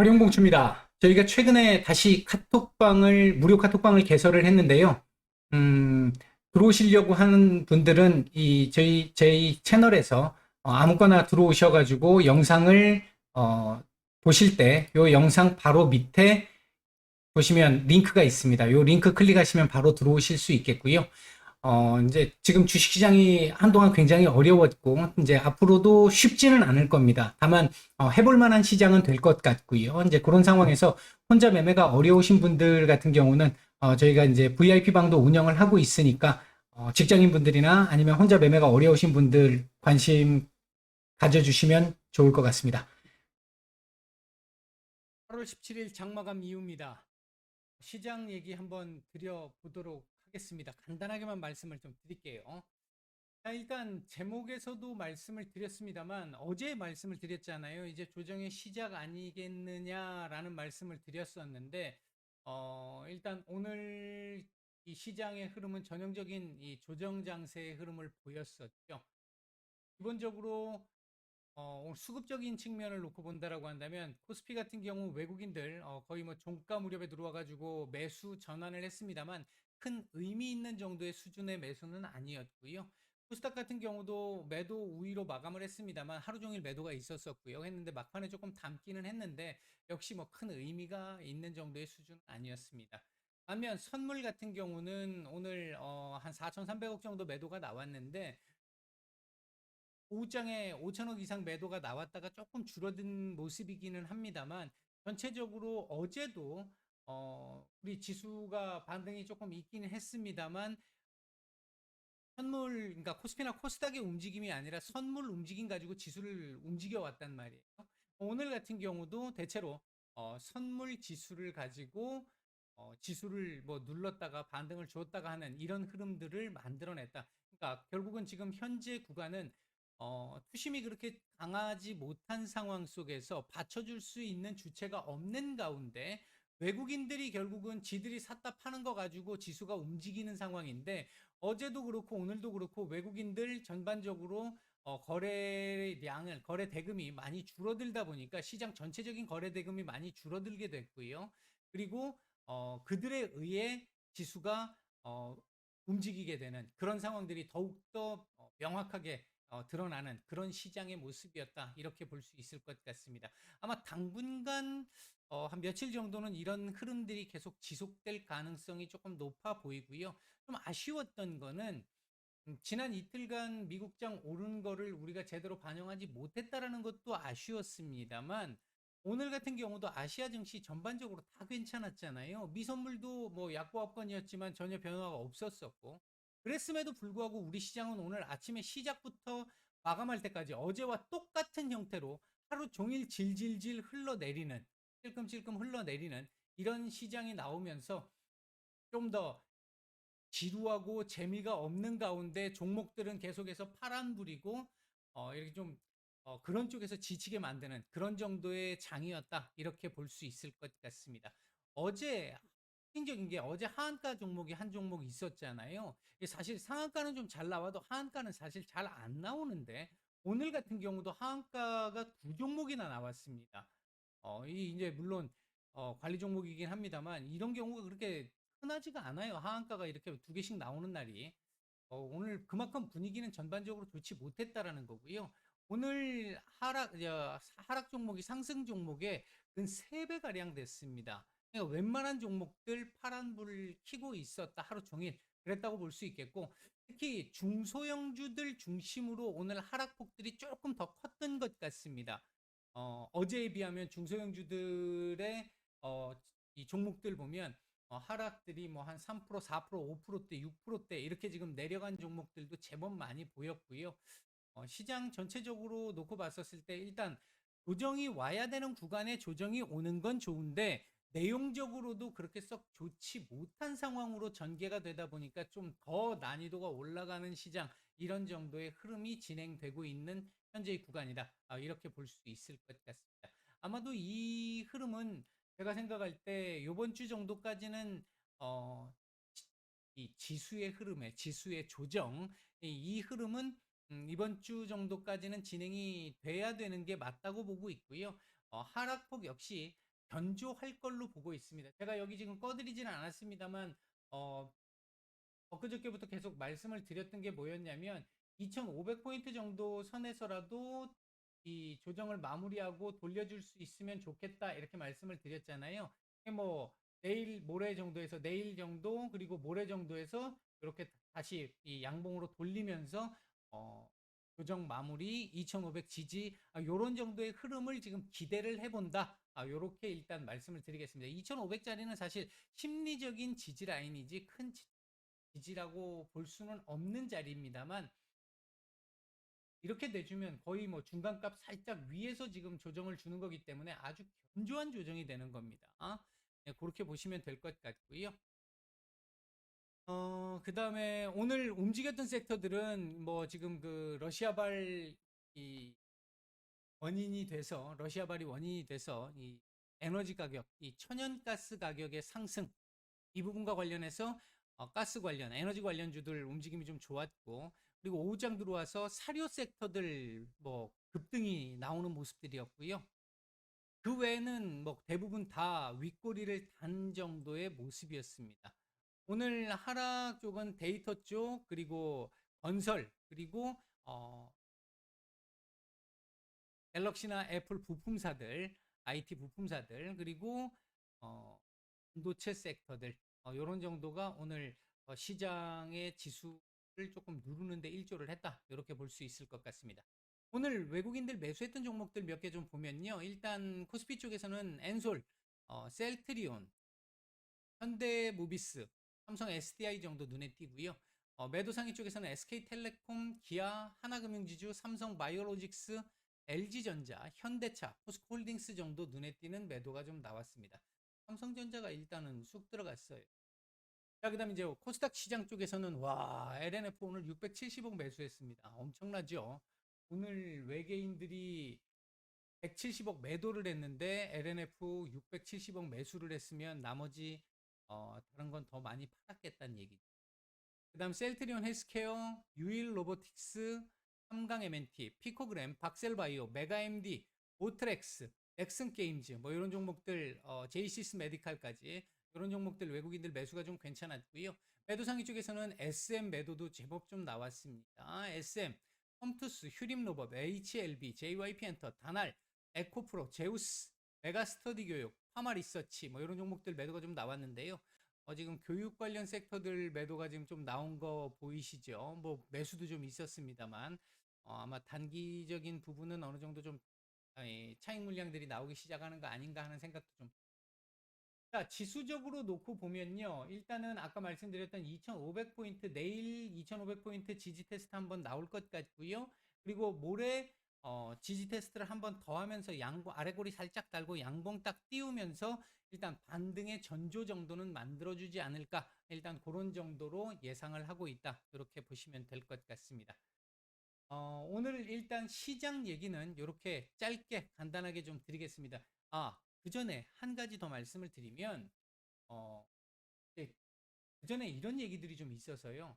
활용공추입니다. 저희가 최근에 다시 무료 카톡방을 개설을 했는데요. 음, 들어오시려고 하는 분들은 저희 채널에서 아무거나 들어오셔가지고 영상을 어, 보실 때 요 영상 바로 밑에 보시면 링크가 있습니다. 요 링크 클릭하시면 바로 들어오실 수 있겠고요. 이제 지금 주식시장이 한동안 굉장히 어려웠고, 이제 앞으로도 쉽지는 않을 겁니다. 다만, 해볼 만한 시장은 될 것 같고요. 이제 그런 상황에서 혼자 매매가 어려우신 분들 같은 경우는, 저희가 이제 VIP 방도 운영을 하고 있으니까, 직장인 분들이나 아니면 혼자 매매가 어려우신 분들 관심 가져주시면 좋을 것 같습니다. 8월 17일 장마감 이후입니다. 시장 얘기 한번 드려보도록 하겠습니다. 간단하게만 말씀을 좀 드릴게요. 자, 일단 제목에서도 말씀을 드렸습니다만 어제 말씀을 드렸잖아요. 이제 조정의 시작 아니겠느냐라는 말씀을 드렸었는데 일단 오늘 이 시장의 흐름은 전형적인 이 조정 장세의 흐름을 보였었죠. 기본적으로 오늘 수급적인 측면을 놓고 본다라고 한다면 코스피 같은 경우 외국인들 거의 뭐 종가 무렵에 들어와 가지고 매수 전환을 했습니다만 큰 의미 있는 정도의 수준의 매수는 아니었고요. 코스닥 같은 경우도 매도 우위로 마감을 했습니다만 하루 종일 매도가 있었었고요. 했는데 막판에 조금 담기는 했는데 역시 뭐 큰 의미가 있는 정도의 수준은 아니었습니다. 반면 선물 같은 경우는 오늘 한 4,300억 정도 매도가 나왔는데 오후장에 5천억 이상 매도가 나왔다가 조금 줄어든 모습이기는 합니다만 전체적으로 어제도 우리 지수가 반등이 조금 있기는 했습니다만 선물, 그러니까 코스피나 코스닥의 움직임이 아니라 선물 움직임 가지고 지수를 움직여 왔단 말이에요. 오늘 같은 경우도 대체로 선물 지수를 가지고 지수를 뭐 눌렀다가 반등을 주었다가 하는 이런 흐름들을 만들어냈다. 그러니까 결국은 지금 현재 구간은 투심이 그렇게 강하지 못한 상황 속에서 받쳐줄 수 있는 주체가 없는 가운데 외국인들이 결국은 지들이 샀다 파는 거 가지고 지수가 움직이는 상황인데 어제도 그렇고 오늘도 그렇고 외국인들 전반적으로 거래 대금이 많이 줄어들다 보니까 시장 전체적인 거래 대금이 많이 줄어들게 됐고요. 그리고 그들에 의해 지수가 움직이게 되는 그런 상황들이 더욱더 명확하게 드러나는 그런 시장의 모습이었다. 이렇게 볼 수 있을 것 같습니다. 아마 당분간 한 며칠 정도는 이런 흐름들이 계속 지속될 가능성이 조금 높아 보이고요. 좀 아쉬웠던 거는 지난 이틀간 미국장 오른 거를 우리가 제대로 반영하지 못했다라는 것도 아쉬웠습니다만 오늘 같은 경우도 아시아 증시 전반적으로 다 괜찮았잖아요. 미선물도 뭐 약보합권이었지만 전혀 변화가 없었었고 그랬음에도 불구하고 우리 시장은 오늘 아침에 시작부터 마감할 때까지 어제와 똑같은 형태로 하루 종일 질질질 흘러내리는 찔끔찔끔 흘러내리는 이런 시장이 나오면서 좀더 지루하고 재미가 없는 가운데 종목들은 계속해서 파란불이고 이렇게 좀 그런 쪽에서 지치게 만드는 그런 정도의 장이었다 이렇게 볼 수 있을 것 같습니다. 어제 특징적인 게 어제 하한가 종목이 한 종목 있었잖아요. 사실 상한가는 좀 잘 나와도 하한가는 사실 잘 안 나오는데 오늘 같은 경우도 하한가가 두 종목이나 나왔습니다. 이 이제 물론 관리 종목이긴 합니다만 이런 경우가 그렇게 흔하지가 않아요. 하한가가 이렇게 두 개씩 나오는 날이. 오늘 그만큼 분위기는 전반적으로 좋지 못했다라는 거고요. 오늘 하락 종목이 상승 종목의 근 3배 가량 됐습니다. 그러니까 웬만한 종목들 파란불을 켜고 있었다 하루 종일 그랬다고 볼 수 있겠고 특히 중소형주들 중심으로 오늘 하락폭들이 조금 더 컸던 것 같습니다. 어제에 비하면 중소형주들의 이 종목들 보면 하락들이 뭐 한 3%, 4%, 5%대, 6%대 이렇게 지금 내려간 종목들도 제법 많이 보였고요. 시장 전체적으로 놓고 봤었을 때 일단 조정이 와야 되는 구간에 조정이 오는 건 좋은데 내용적으로도 그렇게 썩 좋지 못한 상황으로 전개가 되다 보니까 좀 더 난이도가 올라가는 시장 이런 정도의 흐름이 진행되고 있는 현재의 구간이다. 이렇게 볼 수 있을 것 같습니다. 아마도 이 흐름은 제가 생각할 때 이번 주 정도까지는 어, 이 지수의 흐름에 지수의 조정 이 흐름은 이번 주 정도까지는 진행이 돼야 되는 게 맞다고 보고 있고요. 하락폭 역시 견조할 걸로 보고 있습니다. 제가 여기 지금 꺼드리지는 않았습니다만 어, 엊그저께부터 계속 말씀을 드렸던 게 뭐였냐면 2500포인트 정도 선에서라도 이 조정을 마무리하고 돌려줄 수 있으면 좋겠다 이렇게 말씀을 드렸잖아요. 뭐 내일 모레 정도에서 내일 정도 그리고 모레 정도에서 이렇게 다시 이 양봉으로 돌리면서 조정 마무리 2500 지지 요런 정도의 흐름을 지금 기대를 해본다. 요렇게 일단 말씀을 드리겠습니다. 2500짜리는 사실 심리적인 지지 라인이지 큰 지지라고 볼 수는 없는 자리입니다만 이렇게 내주면 거의 뭐 중간값 살짝 위에서 지금 조정을 주는 거기 때문에 아주 견조한 조정이 되는 겁니다. 네, 그렇게 보시면 될 것 같고요. 그 다음에 오늘 움직였던 섹터들은 뭐 지금 그 러시아발 이 원인이 돼서 러시아발이 원인이 돼서 이 에너지 가격, 이 천연가스 가격의 상승 이 부분과 관련해서 가스 관련, 에너지 관련주들 움직임이 좀 좋았고 그리고 오후장 들어와서 사료 섹터들 뭐 급등이 나오는 모습들이었고요. 그 외에는 뭐 대부분 다 윗꼬리를 단 정도의 모습이었습니다. 오늘 하락 쪽은 데이터 쪽 그리고 건설 그리고 갤럭시나 애플 부품사들, IT 부품사들 그리고 반도체 섹터들 이런 정도가 오늘 시장의 지수를 조금 누르는데 일조를 했다 이렇게 볼 수 있을 것 같습니다. 오늘 외국인들 매수했던 종목들 몇 개 좀 보면요. 일단 코스피 쪽에서는 엔솔, 셀트리온, 현대모비스, 삼성 SDI 정도 눈에 띄고요. 매도상위 쪽에서는 SK텔레콤, 기아, 하나금융지주, 삼성바이오로직스, LG전자, 현대차, 포스코홀딩스 정도 눈에 띄는 매도가 좀 나왔습니다. 삼성전자가 일단은 쑥 들어갔어요. 자, 그 다음에 이제 코스닥 시장 쪽에서는 와, LNF 오늘 670억 매수했습니다. 엄청나죠? 오늘 외계인들이 170억 매도를 했는데 LNF 670억 매수를 했으면 나머지 다른 건 더 많이 팔았겠다는 얘기죠. 그 다음 셀트리온 헬스케어, 유일 로보틱스, 삼강 M&T, 피코그램, 박셀바이오, 메가MD, 오트렉스, 넥슨게임즈 뭐 이런 종목들 제이시스 메디칼까지 이런 종목들 외국인들 매수가 좀 괜찮았고요. 매도상위 쪽에서는 SM 매도도 제법 좀 나왔습니다. SM, 컴투스, 휴림로봇, HLB, JYP엔터, 다날, 에코프로, 제우스, 메가스터디 교육, 파마리서치 뭐 이런 종목들 매도가 좀 나왔는데요. 지금 교육 관련 섹터들 매도가 지금 좀 나온 거 보이시죠? 뭐 매수도 좀 있었습니다만 아마 단기적인 부분은 어느 정도 좀 차익 물량들이 나오기 시작하는 거 아닌가 하는 생각도 좀. 자, 지수적으로 놓고 보면요. 일단은 아까 말씀드렸던 2500포인트, 내일 2500포인트 지지 테스트 한번 나올 것 같고요. 그리고 모레 지지 테스트를 한번 더 하면서 양봉, 아래골이 살짝 달고 양봉 딱 띄우면서 일단 반등의 전조 정도는 만들어주지 않을까. 일단 그런 정도로 예상을 하고 있다. 이렇게 보시면 될 것 같습니다. 오늘 일단 시장 얘기는 이렇게 짧게 간단하게 좀 드리겠습니다. 그 전에 한 가지 더 말씀을 드리면, 어, 예, 그 전에 이런 얘기들이 좀 있어서요.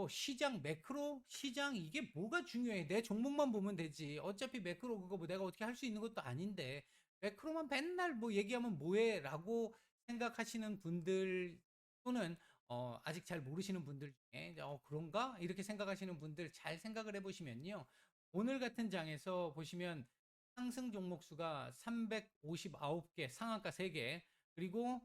시장, 매크로, 시장, 이게 뭐가 중요해? 내 종목만 보면 되지. 어차피 매크로 그거 뭐 내가 어떻게 할 수 있는 것도 아닌데, 매크로만 맨날 뭐 얘기하면 뭐해? 라고 생각하시는 분들 또는 아직 잘 모르시는 분들 중에, 그런가? 이렇게 생각하시는 분들 잘 생각을 해보시면요. 오늘 같은 장에서 보시면 상승 종목 수가 359개, 상한가 3개, 그리고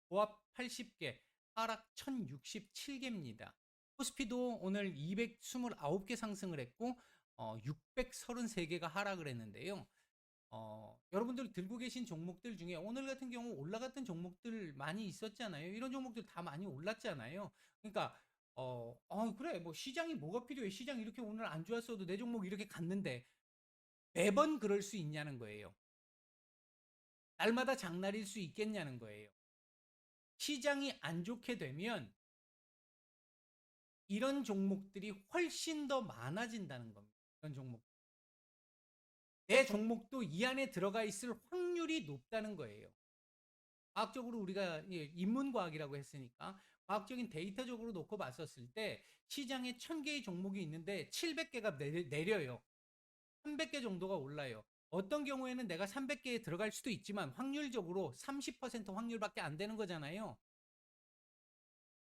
보합 80개, 하락 1067개입니다. 코스피도 오늘 229개 상승을 했고 633개가 하락을 했는데요. 여러분들 들고 계신 종목들 중에 오늘 같은 경우 올라갔던 종목들 많이 있었잖아요. 이런 종목들 다 많이 올랐잖아요. 그러니까 그래 뭐 시장이 뭐가 필요해? 시장 이렇게 오늘 안 좋았어도 내 종목 이렇게 갔는데 매번 그럴 수 있냐는 거예요. 날마다 장날일 수 있겠냐는 거예요. 시장이 안 좋게 되면 이런 종목들이 훨씬 더 많아진다는 겁니다. 이런 종목. 내 종목도 이 안에 들어가 있을 확률이 높다는 거예요. 과학적으로 우리가 인문과학이라고 했으니까 과학적인 데이터적으로 놓고 봤었을 때 시장에 1000개의 종목이 있는데 700개가 내려요. 300개 정도가 올라요. 어떤 경우에는 내가 300개에 들어갈 수도 있지만 확률적으로 30% 확률밖에 안 되는 거잖아요.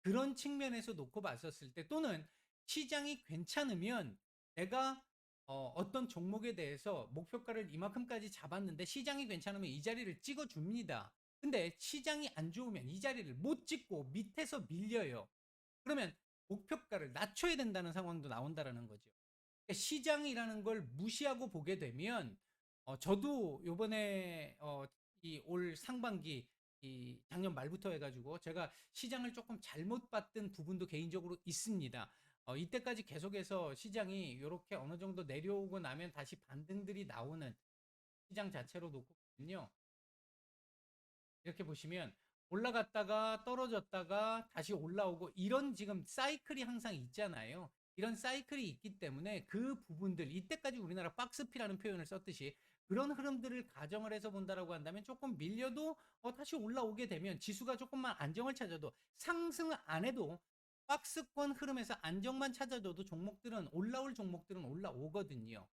그런 측면에서 놓고 봤었을 때 또는 시장이 괜찮으면 내가 어떤 종목에 대해서 목표가를 이만큼까지 잡았는데 시장이 괜찮으면 이 자리를 찍어줍니다. 근데 시장이 안 좋으면 이 자리를 못 찍고 밑에서 밀려요. 그러면 목표가를 낮춰야 된다는 상황도 나온다라는 거죠. 그러니까 시장이라는 걸 무시하고 보게 되면 저도 요번에 이 올 상반기 이 작년 말부터 해가지고 제가 시장을 조금 잘못 봤던 부분도 개인적으로 있습니다. 이때까지 계속해서 시장이 이렇게 어느 정도 내려오고 나면 다시 반등들이 나오는 시장 자체로 놓고 보면요. 이렇게 보시면 올라갔다가 떨어졌다가 다시 올라오고 이런 지금 사이클이 항상 있잖아요. 이런 사이클이 있기 때문에 그 부분들 이때까지 우리나라 박스피라는 표현을 썼듯이 그런 흐름들을 가정을 해서 본다라고 한다면 조금 밀려도 다시 올라오게 되면 지수가 조금만 안정을 찾아도 상승 안 해도 박스권 흐름에서 안정만 찾아줘도 종목들은 올라올 종목들은 올라오거든요.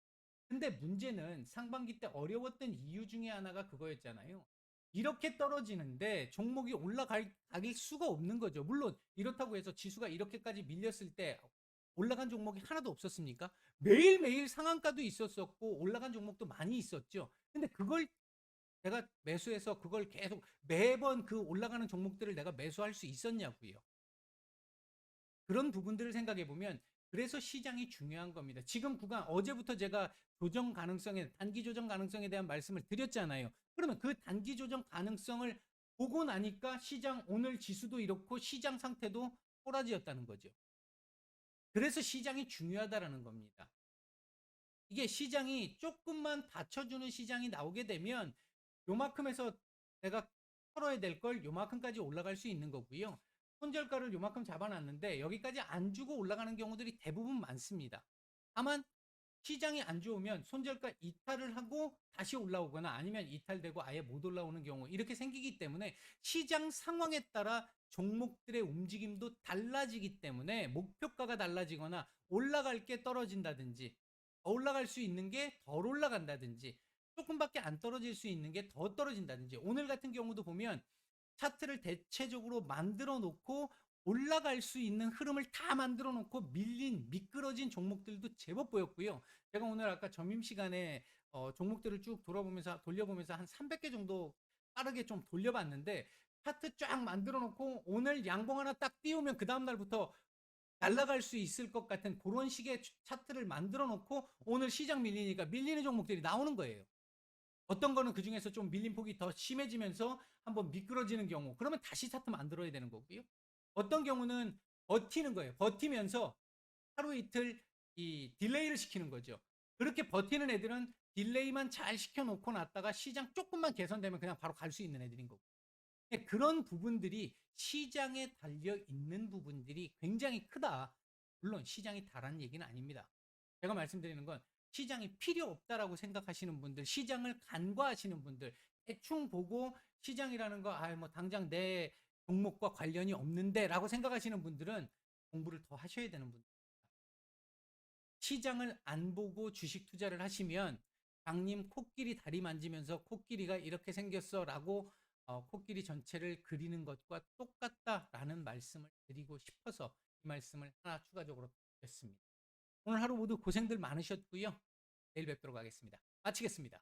근데 문제는 상반기 때 어려웠던 이유 중에 하나가 그거였잖아요. 이렇게 떨어지는데 종목이 올라갈 수가 없는 거죠. 물론 이렇다고 해서 지수가 이렇게까지 밀렸을 때 올라간 종목이 하나도 없었습니까? 매일매일 상한가도 있었었고 올라간 종목도 많이 있었죠. 근데 그걸 내가 매수해서 그걸 계속 매번 그 올라가는 종목들을 내가 매수할 수 있었냐고요. 그런 부분들을 생각해 보면 그래서 시장이 중요한 겁니다. 지금 구간 어제부터 제가 조정 가능성에 단기 조정 가능성에 대한 말씀을 드렸잖아요. 그러면 그 단기 조정 가능성을 보고 나니까 시장 오늘 지수도 이렇고 시장 상태도 꼬라지였다는 거죠. 그래서 시장이 중요하다라는 겁니다. 이게 시장이 조금만 받쳐주는 시장이 나오게 되면 요만큼에서 내가 털어야 될 걸 요만큼까지 올라갈 수 있는 거고요. 손절가를 요만큼 잡아놨는데 여기까지 안 주고 올라가는 경우들이 대부분 많습니다. 다만 시장이 안 좋으면 손절가 이탈을 하고 다시 올라오거나 아니면 이탈되고 아예 못 올라오는 경우 이렇게 생기기 때문에 시장 상황에 따라 종목들의 움직임도 달라지기 때문에 목표가가 달라지거나 올라갈 게 떨어진다든지 올라갈 수 있는 게 덜 올라간다든지 조금밖에 안 떨어질 수 있는 게 더 떨어진다든지 오늘 같은 경우도 보면 차트를 대체적으로 만들어 놓고 올라갈 수 있는 흐름을 다 만들어 놓고 밀린 미끄러진 종목들도 제법 보였고요. 제가 오늘 아까 점심시간에 종목들을 쭉 돌려보면서 한 300개 정도 빠르게 좀 돌려봤는데 차트 쫙 만들어 놓고 오늘 양봉 하나 딱 띄우면 그 다음날부터 날아갈 수 있을 것 같은 그런 식의 차트를 만들어 놓고 오늘 시장 밀리니까 밀리는 종목들이 나오는 거예요. 어떤 거는 그 중에서 좀 밀린 폭이 더 심해지면서 한번 미끄러지는 경우 그러면 다시 차트 만들어야 되는 거고요. 어떤 경우는 버티는 거예요. 버티면서 하루 이틀 이 딜레이를 시키는 거죠. 그렇게 버티는 애들은 딜레이만 잘 시켜놓고 놨다가 시장 조금만 개선되면 그냥 바로 갈 수 있는 애들인 거고. 그런 부분들이 시장에 달려 있는 부분들이 굉장히 크다. 물론 시장이 다라는 얘기는 아닙니다. 제가 말씀드리는 건 시장이 필요 없다라고 생각하시는 분들, 시장을 간과하시는 분들, 대충 보고 시장이라는 거, 뭐 당장 내 종목과 관련이 없는데라고 생각하시는 분들은 공부를 더 하셔야 되는 분들. 시장을 안 보고 주식 투자를 하시면 장님 코끼리 다리 만지면서 코끼리가 이렇게 생겼어라고 코끼리 전체를 그리는 것과 똑같다라는 말씀을 드리고 싶어서 이 말씀을 하나 추가적으로 드렸습니다. 오늘 하루 모두 고생들 많으셨고요. 내일 뵙도록 하겠습니다. 마치겠습니다.